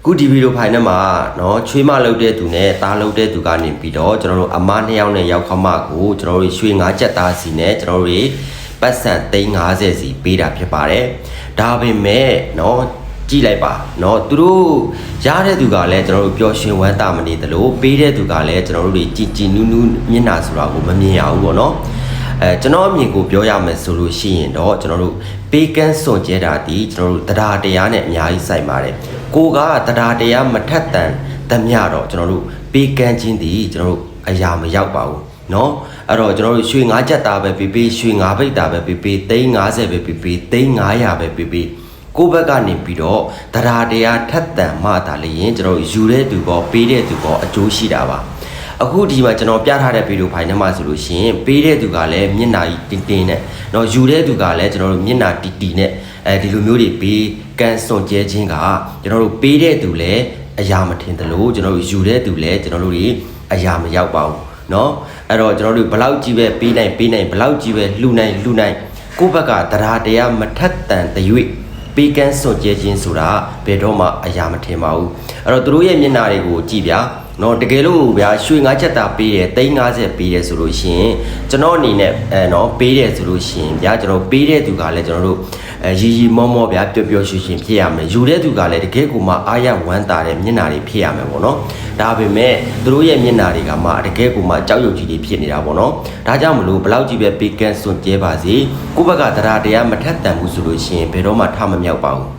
ခုဒီဗီဒီယိုဖိုင်ထဲမှာเนาะချွေးမလုပ်တဲ့သူနဲ့သားလုပ်တဲ့သူကနေပြီးတော့ကျွန်တော်တို့အမ2ယောက်နဲ့ရောက်ခမကိုကျွန်တော်တို့ရွှေ9ချက်သားစီနဲ့ကျွန်တော်တို့ပတ်စံ350စီပေးတာဖြစ်ပါတယ်ဒါပေမဲ့เนาะကြည့်လိုက်ပါเนาะသူတို့ရတဲ့သူကလည်းကျွန်တော်တို့ပျော်ရွှင်ဝမ်းသာမနေသလိုပေးတဲ့သူကလည်းကျွန်တော်တို့ကြည်ကြည်နူးနူးမျက်နှာဆိုတာကိုမမြင်ရဘူးပေါ့เนาะကျွန်တော်အမြင်ကိုပြောရမယ်ဆိုလို့ရှိရင်တော့ကျွန်တော်တို့ပေးကန်းစွန့်ကြဲတာဒီကျွန်တော်တို့တရားတရားနဲ့အများကြီးဆိုင်ပါတယ်ကိုကတရားတရားမထက်တန်သမျှတော့ကျွန်တော်တို့ပေးကန်းခြင်းဒီကျွန်တော်တို့အရာမရောက်ပါဘူးเนาะအဲ့တော့ကျွန်တော်တို့ရွှေ9ချက်သားပဲပေးရွှေ9ပိတ်သားပဲပေး350ပဲပေး300ပဲပေးကိုဘက်ကနေပြီးတော့တရားတရားထက်တန်မှသာလေရင်ကျွန်တော်တို့ယူတဲ့သူပေါ်ပေးတဲ့သူပေါ်အကျိုးရှိတာပါအခုဒီမှာကျွန်တော်ပြထားတဲ့ဗီဒီယိုဖိုင်ထဲမှာဆိုလို့ရှိရင်ပေးတဲ့သူကလည်းမျက်နှာကြီးတင်းတင်းနဲ့เนาะယူတဲ့သူကလည်းကျွန်တော်တို့မျက်နှာတီတီနဲ့ဒီလိုမျိုးတွေပေးကန်စွန်ကျဲခြင်းကကျွန်တော်တို့ပေးတဲ့သူလည်းအရာမထင်သလိုကျွန်တော်တို့ယူတဲ့သူလည်းကျွန်တော်တို့တွေအရာမရောက်ပါဘူးเนาะအဲ့တော့ကျွန်တော်တို့ဘလောက်ကြီးပဲပေးနိုင်ဘလောက်ကြီးပဲလှူနိုင်ကိုယ့်ဘက်ကတရားတရားမထက်တန်တဲ့၍ပေးကန်စွန်ကျဲခြင်းဆိုတာဘယ်တော့မှအရာမထင်ပါဘူးအဲ့တော့သူတို့ရဲ့မျက်နှာတွေကိုကြည့်ဗျာနော်တကယ်လို့ဗျာရွှေ9ချက်သားပေးတယ်350ပေးတယ်ဆိုလို့ရှိရင်ကျွန်တော်အနေနဲ့နော်ပေးတယ်ဆိုလို့ရှိရင်ဗျာကျွန်တော်ပေးတဲ့သူကလည်းကျွန်တော်တို့ရီမောမောဗျာပျော်ပျော်ရွှင်ရွှင်ဖြစ်ရမယ်ယူတဲ့သူကလည်းတကယ်ကိုမှအားရဝမ်းသာတဲ့မျက်နှာတွေဖြစ်ရမယ်ပေါ့နော်ဒါပေမဲ့သူတို့ရဲ့မျက်နှာတွေကမှတကယ်ကိုမှကြောက်ရွံ့ကြီးတွေဖြစ်နေတာပေါ့နော်ဒါကြောင့်မလို့ဘလောက်ကြီးပဲပေးကန်းစွန့်ကြဲပါစေကိုယ့်ဘက်ကတရားမထက်တန်ဘူးဆိုလို့ရှိရင်ဘယ်တော့မှထမမြောက်ပါဘူး